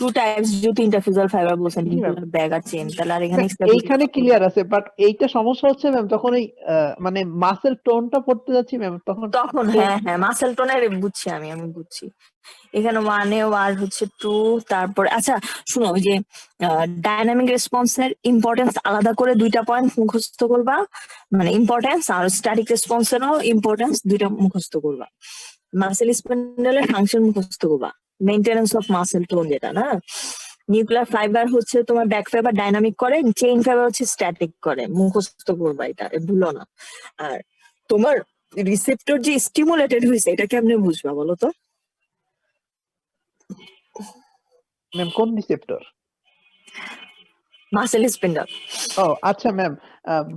টু টাইপস যেহেতু ইন্টারফেসাল ফাইবার বলছেন,
জি ম্যাম।
নিউক্লিয়ার ব্যাগ আর চেন, তাহলে আর এখানে
ম্যাম,
এক্সট্রা
এইখানে ক্লিয়ার আছে, বাট এইটা সমস্যা হচ্ছে ম্যাম যখন এই মানে মাসেল টোনটা পড়তে যাচ্ছি ম্যাম, তখন
তখন
তো
হ্যাঁ হ্যাঁ মাসেল টোনের বুঝছি, আমি বুঝছি। এখানে ওয়ানে আর হচ্ছে টু, তারপর আচ্ছা শুনো, ওই যে ডাইনামিক রেসপন্সের ইম্পর্টেন্স আলাদা করে দুইটা পয়েন্ট মুখস্থ করবা, মানে ইম্পর্টেন্স আর স্ট্যাটিক রেসপন্সেরও ইম্পর্টেন্স দুইটা মুখস্থ করবা। মাসেল স্পিন্ডলের ফাংশন মুখস্থ করবা, মেইনটেনেন্স অফ মাসেল টোন যেটা না। নিউক্লিয়ার ফাইবার হচ্ছে তোমার ব্যাক ফাইবার ডাইনামিক করে, চেইন ফাইবার হচ্ছে স্ট্যাটিক করে, মুখস্থ করবা এটা, ভুলো না। আর তোমার রিসেপ্টর যে স্টিমুলেটেড হয়েছে এটা কেমনে বুঝবা বলো তো?
ম্যাম কোন রিসেপ্টর?
Muscle spindle.
ও আচ্ছা ম্যাম,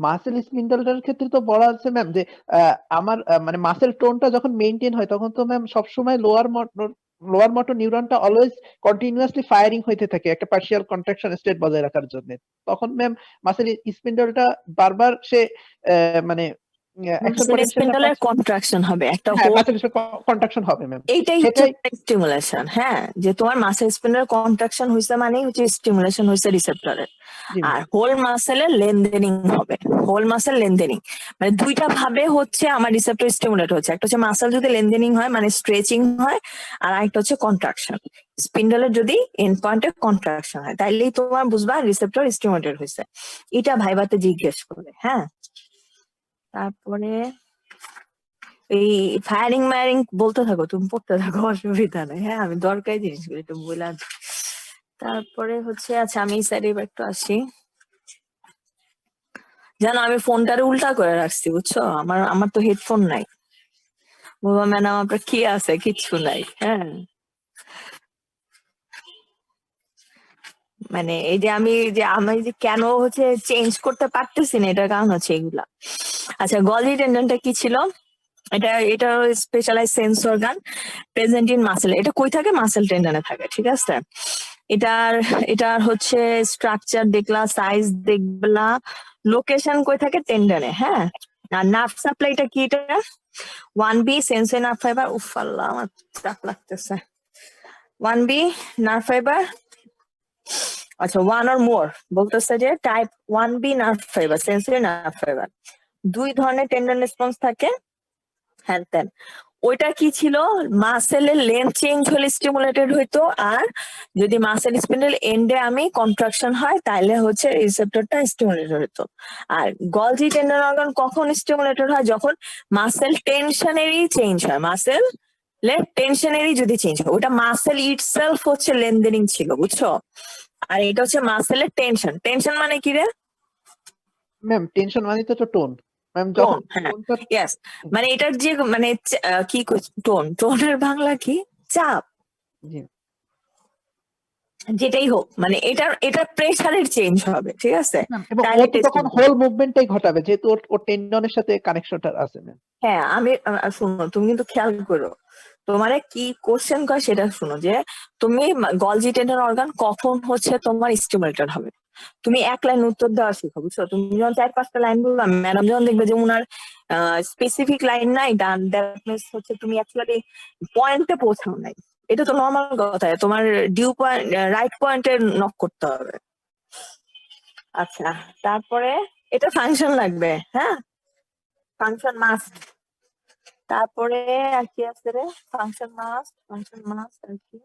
মাসেল স্পিন্ডলটার ক্ষেত্রে তো বলা আছে ম্যাম যে আমার মানে মাসেল টোনটা যখন মেইনটেইন হয় তখন তো ম্যাম সবসময় লোয়ার মোটর নিউরনটা অলওয়েজ কন্টিনিউয়াসলি ফায়ারিং হইতে থাকে একটা পার্শিয়াল কন্ট্রাকশন স্টেট বজায় রাখার জন্য। তখন ম্যাম মাসেল স্পিন্ডলটা বারবার সে মানে অ্যাকশন
মাসেল
পটেনশিয়ালটা
স্পিন্ডলের
পাস,
কন্ট্রাকশন হবে একটা
হ্যাঁ
হোল।
মাসেল কন্ট্রাকশন হবে ম্যাম,
এইটাই হচ্ছে
সেটাই।
স্টিমুলেশন, হ্যাঁ, যে তোমার মাসেল স্পিন্ডলের কন্ট্রাকশন হয়েছে মানেই হচ্ছে স্টিমুলেশন হয়েছে রিসেপ্টরের।
জি
আর
ম্যাম।
হোল মাসেলের লেনদেনিং হবে, হোল মাসেল লেনদেনিং, মানে দুইটা ভাবে হচ্ছে আমার রিসেপ্টর স্টিমুলেট হচ্ছে, একটা হচ্ছে মাসেল যদি লেনদেনিং হয় মানে স্ট্রেচিং হয়, আর একটা হচ্ছে কন্ট্রাকশন, স্পিন্ডলের যদি এন্ড পয়েন্টে কন্ট্রাকশন হয়, তাইলেই তোমার বুঝবা রিসেপ্টর স্টিমুলেটেড হয়েছে। এটা ভাইবাতে জিজ্ঞেস করে, হ্যাঁ। তারপরে এই ফায়ারিং মায়ারিং বলতে থাকো, তুমি পড়তে থাকো, অসুবিধা নেই, হ্যাঁ, আমি দরকারি জিনিসগুলো একটু বললাম। তারপরে হচ্ছে আচ্ছা আমি এই সাইডে এবার একটু আসি। জানো আমি ফোনটারে উল্টা করে রাখছি বুঝছো, আমার আমার তো হেডফোন নাই। বাবা ম্যাডাম আপনার কি আছে, কিচ্ছু নাই, হ্যাঁ। মানে এই যে আমি যে কেন হচ্ছে চেঞ্জ করতে পারতেছি না, এটার কারণ হচ্ছে এগুলা। আচ্ছা গলজি টেন্ডনটা কি ছিল? এটা specialise sense organ present in muscle. এটা কই থাকে? মাসেল টেন্ডনে থাকে, ঠিক আছে। এটার এটার হচ্ছে স্ট্রাকচার দেখলা, সাইজ দেখলা, লোকেশন কই থাকে? টেন্ডনে, হ্যাঁ। আর নার্ভ সাপ্লাইটা কি? এটা 1B সেন্সরি নার্ভ ফাইবার। উফ আল্লাহ আমার চাপ লাগতেছে। 1B নার্ভ ফাইবার, আচ্ছা ওয়ান অর মোর বলতেছে যে type 1B nerve fibre, sensory nerve fibre, দুই ধরনের টেন্ডন রেসপন্স থাকে, হ্যান ত্যান। ওইটা কি ছিল? মাসেলের লেন্থ চেঞ্জ হলে স্টিমুলেটেড হইতো, আর যদি মাসেল স্পিন্ডল এন্ডে আমি কন্ট্রাকশন হয় তাহলে হচ্ছে রিসেপ্টরটা স্টিমুলেটেড হইতো। আর গলজি টেন্ডন অর্গান কখন স্টিমুলেটেড হয়? যখন মাসেল টেনশনেরই চেঞ্জ হয়, মাসেল টেনশনেরই যদি চেঞ্জ হয়, ওটা মাসেল ইটসেলফ হচ্ছে লেনদেনিং ছিল, বুঝছো। আর এটা হচ্ছে মাসেলের টেনশন। টেনশন মানে কি রে?
ম্যাম টেনশন মানে তো টোন ম্যাম,
টোন,
যখন
হ্যাঁ,
টোনটা
ইয়েস। মানে এটার যে মানে কি টোন, টোনের বাংলা কি? চাপ।
জি
যেটাই হোক, মানে এটার প্রেসারের চেঞ্জ হবে, ঠিক আছে,
ম্যাম, এবং ও
তাহলে
তো
টেস্টিং।
তখন হোল মুভমেন্টটাই ঘটাবে যেহেতু ওর টেন্ডনের সাথে কানেকশনটা আছে ম্যাম।
হ্যাঁ আমি শুনো, তুমি কিন্তু খেয়াল করো, তোমার কি কোশ্চেন করে সেটা শুনো, যে তুমি গলজি টেন্ডন অর্গান কখন হচ্ছে তোমার স্টিমুলেটেড হবে। তুমি এক লাইন উত্তর দেওয়া শিখো, বুঝছো। তুমি যখন 4-5টা লাইন বললাম, ম্যাডাম যখন দেখবে যে উনার স্পেসিফিক লাইন নাই, দ্যাট মিনস হচ্ছে তুমি অ্যাকচুয়ালি পয়েন্টে পৌঁছাও নাই। এটা তো নর্মাল কথা, তোমার ডিউ পয়েন্ট, রাইট পয়েন্টে নক করতে হবে। আচ্ছা তারপরে এটা ফাংশন লাগবে, হ্যাঁ, ফাংশন মাস্ট। তারপরে আর কি আছে রে? ফাংশন মাস্ট আর কি?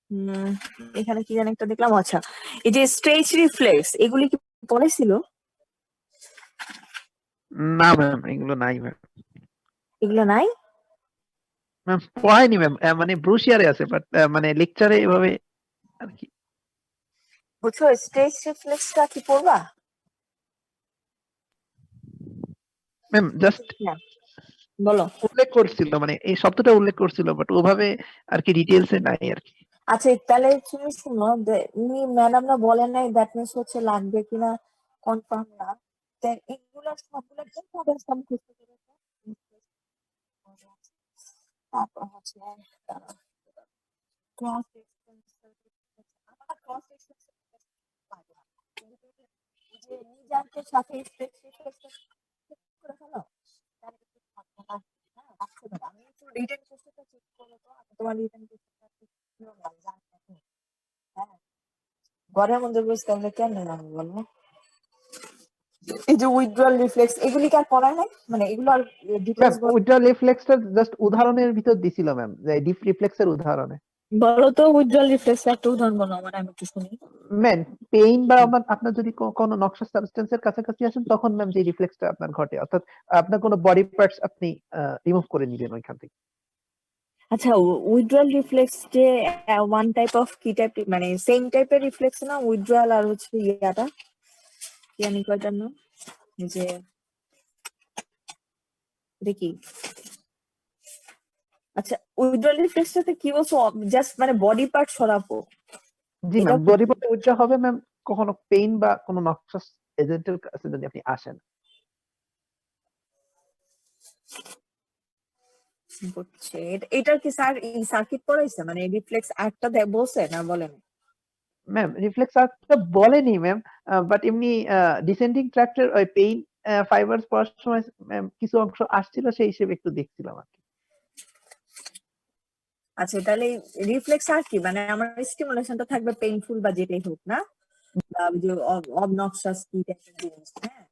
হম, এখানে কি জানি একটা দেখলাম, আচ্ছা এই যে স্ট্রেচ রিফ্লেক্স, এগুলি কি পড়েছিল?
না ম্যাম এগুলো নাই ম্যাম।
এগুলো নাই?
ম্যাম পড়ায়নি ম্যাম, মানে ব্রুশিয়ারে আছে বাট মানে লেকচারে এভাবে আর কি।
বুঝছো, স্ট্রেচ রিফ্লেক্সটা কি পড়বা?
ম্যাম জাস্ট
না, বলো।
উল্লেখ করছিল, মানে এই শব্দটা উল্লেখ করছিল বাট ওভাবে আর কি ডিটেলসে নাই আর কি।
আচ্ছা তাহলে তুমি শুনো, উনি ম্যাডামরা বলেন নাই, দ্যাট মিনস হচ্ছে লাগবে কিনা কনফার্ম না। এগুলো সবগুলো ইম্পর্টেন্স আমি খুঁজতে পেরেছি। তারপর হচ্ছে ক্রস ক্রস যে নিজানকে সাথে করে ফেলো, তাহলে কিন্তু থাকবে না। হ্যাঁ, রাখতে পারো। আমি একটু রিটেন কোশ্চেনটা চেক করো তো, আমি তোমার রিটেন কোশ্চেনটা চেক করলাম, জানি না তো। হ্যাঁ, ঘরের মধ্যে বসে তাহলে কেমনে জানবো বলো? এই যে উইথড্রয়াল রিফ্লেক্স এগুলি কি আর পড়ায় নাই, মানে এগুলো আর
ম্যাম
ডিটেলস
উইথড্রয়াল রিফ্লেক্সটা জাস্ট উদাহরণের ভিতর দিছিল ম্যাম, যে ডিপ রিফ্লেক্সের উদাহরণে।
বলো তো, উইথড্রয়াল রিফ্লেক্স একটা উদাহরণ বলো আমার, আমি একটু শুনি।
ম্যাম পেইন বা আপনার যদি কোনো নকশা সাবস্টেন্সের কাছাকাছি আসেন, তখন ম্যাম যে রিফ্লেক্সটা আপনার ঘটে, অর্থাৎ আপনার কোনো বডি পার্টস আপনি রিমুভ করে নিবেন ওইখান থেকে।
আচ্ছা, উইথড্রয়াল রিফ্লেক্স যে ওয়ান টাইপ অফ কি টাইপ, মানে সেম টাইপের রিফ্লেক্স না উইথড্রয়াল আর হচ্ছে ইয়াটা, কি আমি কয়টার নাম, এই যে দেখি। আচ্ছা, উইথড্রয়াল রিফ্লেক্সটাতে কি বলছো, জাস্ট মানে বডি পার্ট সরাবো,
জি
এটা
ম্যাম, বডি পার্ট উইথড্র হবে ম্যাম কখনো পেইন বা কোনো নকশা এজেন্টের কাছে যদি আপনি আসেন।
করছে এটার কি স্যার এই সার্কিট পড়াইছে, মানে রিফ্লেক্স আর্টটা বলছে না বলেন?
ম্যাম রিফ্লেক্স আর্টটা বলেনি ম্যাম, বাট এমনি ডিসেন্ডিং ট্র্যাক্টের ওই পেইন ফাইবারস পড়ার সময় ম্যাম কিছু অংশ আসছিল, সেই হিসেবে একটু দেখছিলাম আর কি।
আচ্ছা, তাহলে রিফ্লেক্স আর কি, মানে আমার স্টিমুলেশনটা থাকবে পেইনফুল বা যেটাই হোক না, বা ওই যে অবনক্সাস কি টাইপের জিনিস, হ্যাঁ।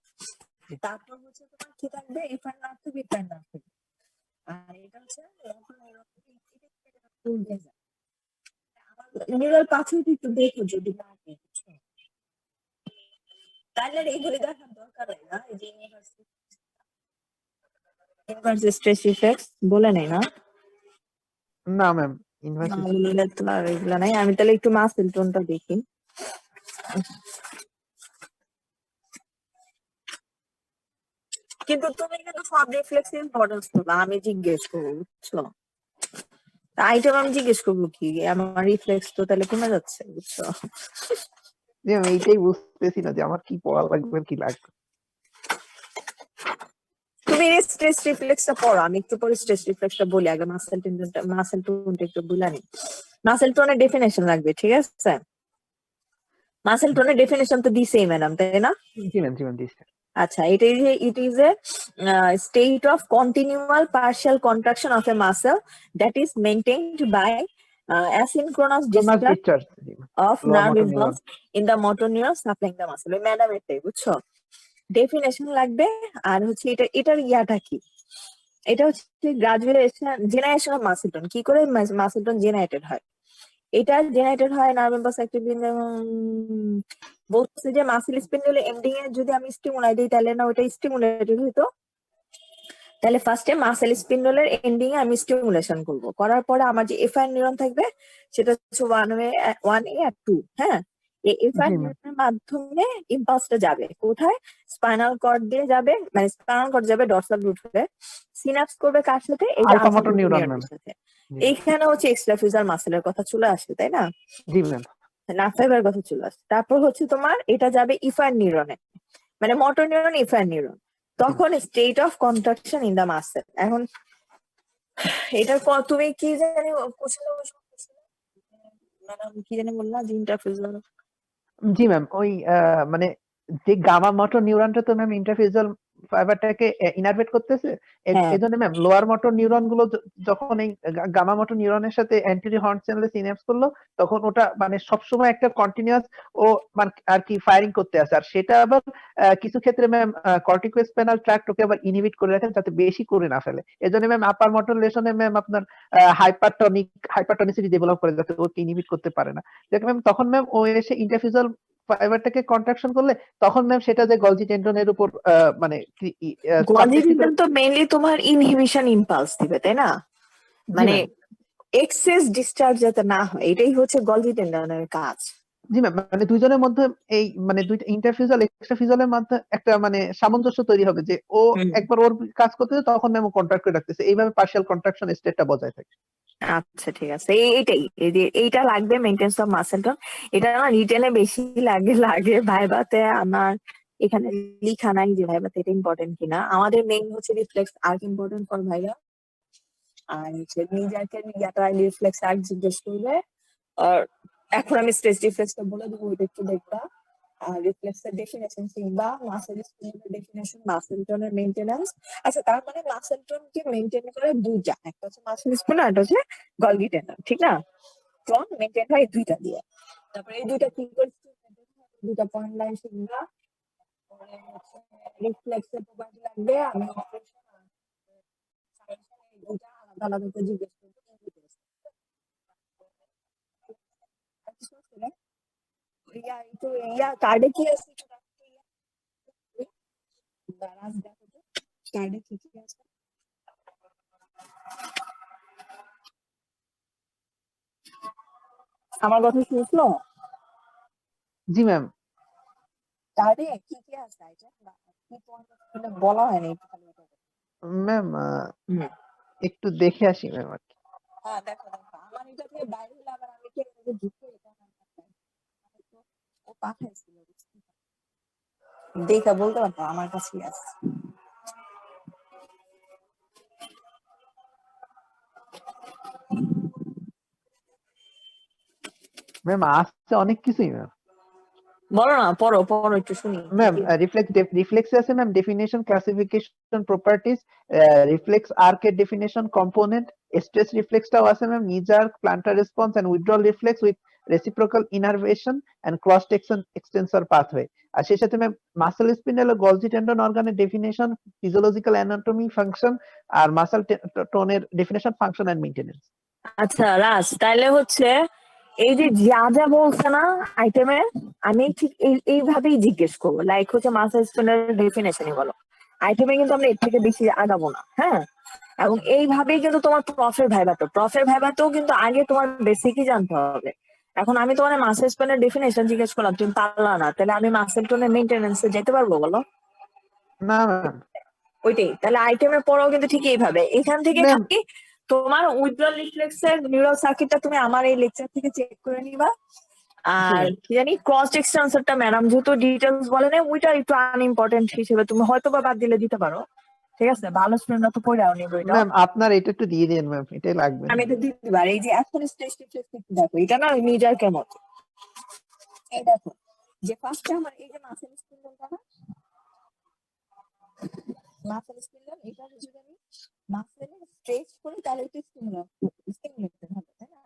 তারপর হচ্ছে তোমার কি থাকবে, এফআর নার্ভ থেকে বিফার নার্ভ থেকে, আর এটা হচ্ছে নিউরাল পাথওয়ে একটু দেখো যদি না থাকে, বুঝছো? তাহলে আর এগুলি দেখার দরকার হয় না, এই যে ইনভার্স স্ট্রেস রিফ্লেক্স বলে নেই না।
না ম্যাম,
না,
ইনভার্স
এগুলো নাই, আমি তাহলে একটু মাসেল টোনটা দেখি। কিন্তু তুমি কিন্তু সব রিফ্লেক্স ইম্পর্টেন্স করবে, আমি জিজ্ঞেস করবো, বুঝছো? আইটেম আমি জিজ্ঞেস করবো কি, আমার রিফ্লেক্স তো তাহলে কমে যাচ্ছে, বুঝছো?
যে আমি এইটাই বুঝতেছি না যে আমার কি পড়া লাগবে আর কি লাগবে।
তুমি স্ট্রেস রিফ্লেক্সটা পড়ো, আমি একটু পরে স্ট্রেস রিফ্লেক্সটা বলি, আগে মাসেল টোনটা একটু বুঝানি। মাসেল টোনের ডেফিনেশন লাগবে, ঠিক আছে? মাসেল টোনের ডেফিনেশন তো দিছেই ম্যাডাম, তাই না?
জি ম্যাম দিচ্ছে।
আচ্ছা, it is a state of continual partial contraction of a muscle that is maintained by asynchronous
তোমার
discharge
discharge
of
lower
nerve
motor neuron.
impulse in the motor neuron supplying the muscle। ওই madam এটাই, বুঝছো? Definition লাগবে। আর হচ্ছে এটার ইয়াটা কি, এটা হচ্ছে graduation generation of muscle tone, কি করে মাসেল টোন জেনারেটেড হয়। এটা জেনারেটেড হয় নার্ভ ইম্পালস অ্যাক্টিভিটি, বলছে যে মাসেল স্পিন্ডেল এন্ডিং এ যদি আমি স্টিমুলাই দিই তাহলে না ওটা স্টিমুলেটেড হইতো, তাহলে ফার্স্টে মাসেল স্পিন্ডলের এন্ডিং এ আমি স্টিমুলেশন করব, করার পরে আমার যে এফআর নিউরন থাকবে সেটা হচ্ছে 1A আর 2, হ্যাঁ। এই এফআর
জি ম্যাম।
নিউরনের মাধ্যমে ইম্পালসটা যাবে কোথায়, স্পাইনাল কর্ড দিয়ে যাবে, মানে স্পাইনাল কর্ড যাবে ডরসাল রুট হয়ে, সিনাপস করবে কার সাথে, এই যে
alpha
alpha
motor
motor
neuron ma'am.
নিউরনের সাথে।
জি
এইখানে হচ্ছে এক্সট্রাফিউজার মাসেলের কথা চলে আসে, তাই না?
জি ম্যাম।
নার্ভ ফাইবার কথা চলে আসে। তারপর হচ্ছে তোমার এটা যাবে ইফার নিউরনে, মানে মোটর নিউরন ইফার নিউরন, তখন state of contraction in the muscle. এখন এটার তুমি কি জানি কোশ্চেন ম্যাডাম কি জানি বললা যে ইন্টারফেজাল।
জি ম্যাম, ওই মানে যে গামা মোটর নিউরনটা তো ম্যাম ইন্টারফেজাল ফাইবারটাকে ইনারভেট করতেছে,
হ্যাঁ,
এজন্য ম্যাম লোয়ার মোটর নিউরন গুলো যখন এই গামা মোটর নিউরনের সাথে অ্যান্টেরিয়র হর্ন চ্যানেলে সিনাপস করলো, তখন ওটা মানে সবসময় একটা কন্টিনিউয়াস ও মানে আর কি ফায়ারিং করতে আসে, আর সেটা আবার কিছু ক্ষেত্রে ম্যাম কর্টিকোস্পাইনাল ট্র্যাক্ট ওকে আবার ইনহিবিট করে রাখেন যাতে বেশি করে না ফেলে। এজন্য ম্যাম আপার মোটর লেশনে ম্যাম আপনার হাইপারটনিসিটি ডেভেলপ করে যাতে ওকে ইনহিবিট করতে পারে না। দেখো ম্যাম, তখন ম্যাম ও এসে ইন্টারফিউজাল ফাইবারটাকে কন্ট্রাকশন করলে তখন ম্যাম সেটা যে গলজি টেন্ডনের উপর মানে
গলজি টেন্ডন তো মেইনলি তোমার ইনহিবিশন ইম্পালস দিবে, তাই না?
জি
মানে
ম্যাম।
এক্সেস ডিসচার্জ যাতে না হয়, এটাই হচ্ছে গলজি টেন্ডনের কাজ।
জি ম্যাম, মানে দুইজনের মধ্যে এই মানে দুইটা ইন্টারফিউজাল এক্সট্রাফিউজালের মধ্যে একটা মানে সামঞ্জস্য তৈরি হবে যে ও একবার ওর কাজ করতেছে তখন ম্যাম ও কন্ট্রাক্ট করে রাখতেছে, এইভাবে পার্শিয়াল কন্ট্রাকশন স্টেটটা বজায় থাকে।
আচ্ছা, ঠিক আছে, এইটাই এই যে এইটা লাগবে মেইনটেন্স অফ মাসেল টোন। এটা আমার রিটেনে বেশি লাগে ভাইবাতে আমার এখানে লিখা নাই যে ভাইবাতে এটা ইম্পর্টেন্ট কিনা। আমাদের মেইন হচ্ছে reflex arc important for viva, আর হচ্ছে নিজেকে ইয়াটা রিফ্লেক্স আর্ক জিজ্ঞেস করবে। আর এখন আমি স্ট্রেস রিফ্লেক্সটা বলে দেবো, ওইটা একটু দেখবা। রিফ্লেক্সের ডেফিনেশন শিখবা, মাসেল স্পিনের ডেফিনেশন, মাসেল টোনের মেইনটেনেন্স। আচ্ছা, তার মানে মাসেল টোনকে মেইনটেইন করে দুইটা, একটা হচ্ছে মাসেল স্পিন আর একটা হচ্ছে গলগি টেন্ডন, ঠিক না? টোন মেইনটেইন হয় এই দুইটা দিয়ে। তারপরে এই দুইটা কি করছি, দুইটা পয়েন্ট লাইন শিখবা। পরে হচ্ছে রিফ্লেক্সের প্রপার্টি লাগবে, আমি অপারেশন এই দুইটা আলাদা আলাদা করে জিজ্ঞেস করবো। আর কিছু আছে না? কার্ডে কি আছে একটু দেখো তো, দাঁড়াস দেখো তো কার্ডে কি কি আছে। আমার কথা শুনছো?
জি ম্যাম।
কার্ডে কি কি আছে আইটেম বা কি পয়েন্ট আসলে বলা হয়নি একটু খালি ওটা বলো।
ম্যাম
হুম।
একটু দেখে আসি ম্যাম আর কি।
হ্যাঁ দেখো দেখো, আমার এটা থেকে বাইরে হলে আবার আমি কি এর যুক্ত এটা আমার কাছে তো ও পাঠাইছিল, দেখা বলতে পারতো আমার কাছে আছে।
ম্যাম আসছে অনেক কিছুই ম্যাম।
বলো না, পড়ো পড়ো একটু শুনি কি
ম্যাম
কি।
রিফ্লেক্স আছে ma'am, definition, classification, properties, reflex আর্কের ডেফিনেশন, কম্পোনেন্ট, স্ট্রেস রিফ্লেক্সটাও আছে ma'am, knee jerk, plantar response and withdrawal reflex with reciprocal innervation and cross extensor pathway. আর সেই সাথে ম্যাম মাসেল স্পিনাল ও গলজি টেন্ডন অর্গানের ডেফিনেশন, ফিজিওলজিক্যাল অ্যানাটমি, ফাংশন, আর muscle টোনের ডেফিনেশন, ফাংশন এন্ড মেইনটেনেন্স।
আচ্ছা রাজ, তাইলে হচ্ছে এই যে যা যা বলছে না আইটেমে, আমি ঠিক এইভাবেই জিজ্ঞেস করবো, লাইক হচ্ছে মাসেল স্পিনের ডেফিনেশনই বলো। আইটেমে কিন্তু আমরা এর থেকে বেশি আগাবো না, হ্যাঁ? এবং এইভাবেই কিন্তু তোমার প্রফের ভাইবাতেও কিন্তু আগে তোমার বেসিকই জানতে হবে। এখন আমি তোমার মাসেল স্পিনের ডেফিনেশন জিজ্ঞেস করলাম, তুমি পারলা না, তাহলে আমি মাসেল টোনের মেইনটেনেন্সে যেতে পারবো বলো?
না ম্যাম।
ওইটাই, তাহলে আইটেমের পরেও কিন্তু ঠিক এইভাবে এখান থেকে
ম্যাম
খালি তোমার উইথড্রল রিফ্লেক্সের নিউরাল সার্কিটটা তুমি আমার এই লেকচার থেকে চেক করে নিবা।
জি
আর
ম্যাম।
কি জানি ক্রস এক্সটেন্সরটা ম্যাডাম যেহেতু ডিটেলস বলে না, ওইটা একটু আনইম্পর্টেন্ট হিসেবে তুমি হয়তো বা বাদ দিলে দিতে পারো, ঠিক আছে? ভালো স্টুডেন্টরা তো পড়াও নিবে ওইটাও।
ম্যাম আপনার এটা একটু দিয়ে দিন ম্যাম, এটাই লাগবে।
আমি এটা দিতে পারি, এই যে এখন স্টেজ রিফ্লেক্স দেখো, এটা না নিজের কেমন, এই দেখো যে ফার্স্টে আমার এই যে মাসেল স্পিন্ডলটা না, মাসেল স্পিন্ডল এটা যদি আমি মাসেল স্ট্রেচ করি তাহলে একটু স্টিমুলেটেড হবে, তাই না?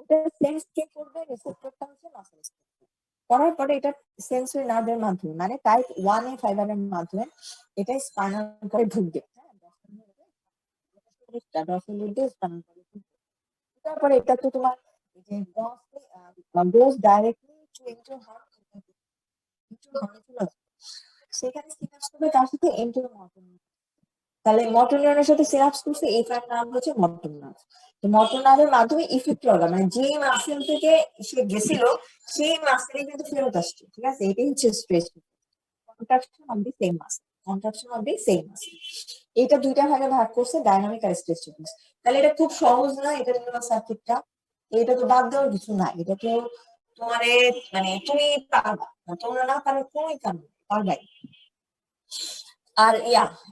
ওটা সেন্স কে করবে, রিসেপ্টরটা হচ্ছে মাসেল স্পিন্ডল। করার পরে এটা সেন্সরি নার্ভের মাধ্যমে মানে টাইপ 1 এ ফাইবারের মাধ্যমে এটা স্পাইনাল করে ঢুকবে, হ্যাঁ? তারপরে এটা তো তোমার এই যে গোস ডাইরেক্টলি টু ইনটু হার্ট, সেখানে সিনাপস করবে তার সাথে এন্টেরো মোটর। তাহলে মোটর নিউরনের সাথে সিনাপস করছে, এটার নাম হচ্ছে মোটর নার্ভ। তো মোটর নার্ভের মাধ্যমে ইফেক্টর অর্গান মানে যে মাসেল থেকে সে গেছিল সেই মাসেলই কিন্তু ফেরত আসছে, ঠিক আছে? এটাই হচ্ছে stress contraction of the same muscle, contraction of the same muscle. এটা দুইটা ভাগে ভাগ করছে, ডাইনামিক আর স্ট্রেস রিফ্লেক্স। তাহলে এটা খুব সহজ না এটা নিউরাল সার্কিটটা? এটা তো বাদ দেওয়ার কিছু না, এটা তো তোমারে মানে তুমি পারবা, তোমরা না পারলে কোনোই কারণ নেই, পারবাই। আর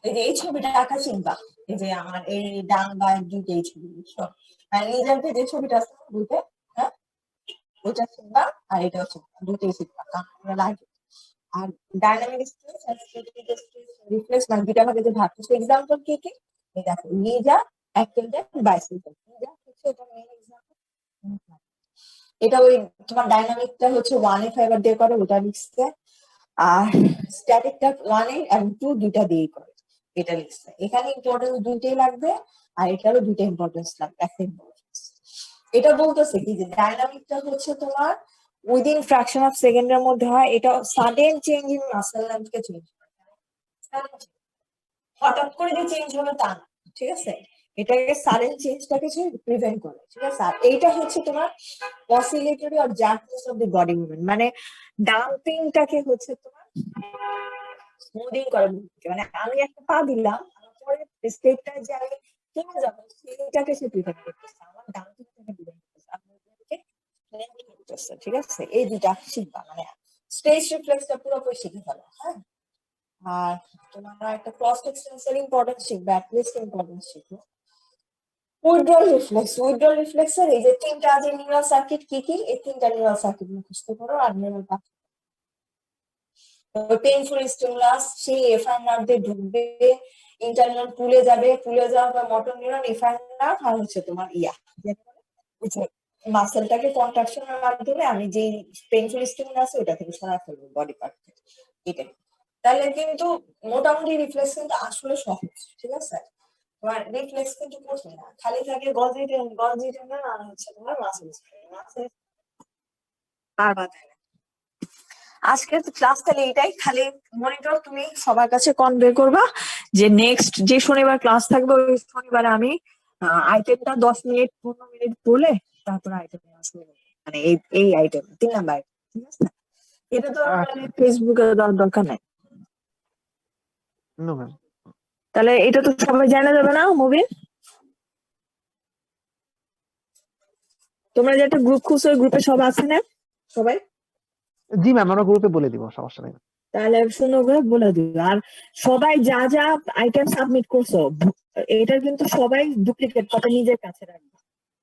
এই যে এই ছবিটা আঁকা চিন্তা, এই যে আমার এই ডান বাই দুইটা এই ছবি, বুঝছো? আর এই যে ছবিটা আছে দুইটা, হ্যাঁ, ওইটা চিন্তা আর এটা হচ্ছে দুইটাই চিন্তা, কারণ লাগে। আর ডাইনামিক স্ট্রেস আর স্ট্যাটিক স্ট্রেস রিফ্লেক্স মানে দুইটা ভাগে যে ভাগ করছে। এক্সাম্পল কি কি? এই দেখো নিজা অ্যাক্টেন্ডেন্ট বাইসাইকেল, নিজা হচ্ছে এটা মেইন এক্সাম্পল। এটা ওই তোমার ডাইনামিকটা হচ্ছে 1 এ ফাইবার দিয়ে করে, ওটা লিখছে। আর স্ট্যাটিকটা 1 এ এবং 2 দুইটা দিয়েই করে, এটা লিখছে। এখানে ইম্পর্টেন্স দুইটাই লাগবে, আর এটারও দুইটা ইম্পর্টেন্স লাগবে, একটা ইম্পর্টেন্স। এটা বলতেছে কি যে ডাইনামিকটা হচ্ছে তোমার উইদিন ফ্র্যাকশন অফ সেকেন্ডের মধ্যে হয়, এটা সাডেন চেঞ্জ ইন মাসেল লেন্থকে চেঞ্জ করে, হঠাৎ করে যে চেঞ্জ হবে তা না, ঠিক আছে? এটাকে সাডেন চেঞ্জটাকে প্রিভেন্ট করে, ঠিক আছে? আর এইটা হচ্ছে তোমার oscillatory or jerkness of the body movement মানে ডাম্পিংটাকে হচ্ছে তোমার স্মুদিং করে, মানে আমি একটা পা দিলাম, আমার পরে স্টেপটা যে আমি কেমন যাবো সেইটাকে সে প্রিভেন্ট করতেছে, আমার ডাম্পিংটাকে প্রিভেন্ট করতেছে, আপনাদেরকে করতেছে, ঠিক আছে? এই দুইটা শিখবা, মানে স্টেজ রিফ্লেক্সটা পুরোপুরি শিখে ফেলো, হ্যাঁ? আর তোমার একটা ক্রস এক্সটেন্সর ইম্পর্টেন্স শিখবে, অ্যাটলিস্ট ইম্পর্টেন্স শিখো। উইথড্রল রিফ্লেক্সের এই যে তিনটা যে নিউরাল সার্কিট কি কি, এই তিনটা নিউরাল সার্কিট মুখস্থ করো আর নিউরাল পেইনফুল স্টিমুলাস সেই এফার নার্ভ দিয়ে ঢুকবে, ইন্টারনাল পুলে যাবে, পুলে যাওয়ার পর মোটর নিউরন এফার নার্ভ আর হচ্ছে তোমার মাসেলটাকে কন্ট্রাকশনের মাধ্যমে আমি যেই পেইনফুল স্টিমুলাস আছে ওটা থেকে সরাই ফেলবো বডি পার্ট থেকে। এটাই। তাহলে কিন্তু মোটামুটি রিফ্লেক্স কিন্তু আসলে সহজ, ঠিক আছে? তোমার রিফ্লেক্স কিন্তু কঠিন না, খালি থাকে গলজি টেন্ডন আর হচ্ছে তোমার মাসেল আর বাদে না। আজকের ক্লাস তাহলে এটাই, খালি মনিটর তুমি সবার কাছে কনভে করবা যে নেক্সট যে শনিবার ক্লাস থাকবে ওই শনিবারে আমি আইটেমটা 10 মিনিট 15 মিনিট বলে তারপর আইটেমে আসবে, মানে এই আইটেম 3 নাম্বার, ঠিক আছে? এটা তো মানে ফেসবুকে দেওয়ার দরকার নাই।
No ma'am.
তাহলে এটা তো সবাই জানা যাবে না মুভিন? তোমরা যে একটা গ্রুপ খুঁজছো ওই গ্রুপে সব আছে না সবাই?
জি ম্যাম, আমরা গ্রুপে বলে দিব, সমস্যা নেই।
তাহলে সুন্দর করে বলে দিবে। আর সবাই যা যা আইটেম সাবমিট করছো এটা কিন্তু সবাই ডুপ্লিকেট কপি নিজের কাছে রাখবে।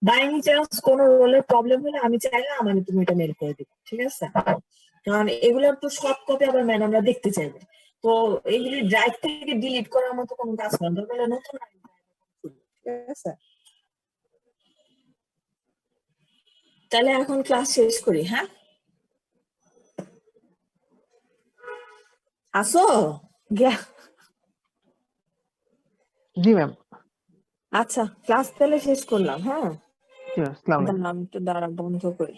বাই এনি চান্স কোনো রোলের প্রবলেম হলে আমি চাইলে আমার তুমি এটা মেল করে দিবে, ঠিক আছে? কারণ এগুলোর তো সব কপি আবার ম্যাডামরা দেখতে চাইবে, তো এইগুলি ড্রাইভ থেকে ডিলিট করার মতো কোনো কাজ না, দরকার হলে নতুন ঠিক আছে? তাহলে এখন ক্লাস শেষ করি, হ্যাঁ? আসো গিয়া।
জি ম্যাম।
আচ্ছা ক্লাস তাহলে শেষ করলাম, হ্যাঁ?
জি ম্যাম, আসসালামু আলাইকুম।
আমি তো দ্বারা বন্ধ করি।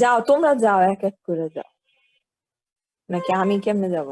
যাও তোমরা যাও, এক এক করে যাও, নাকি আমি কেমনে যাব?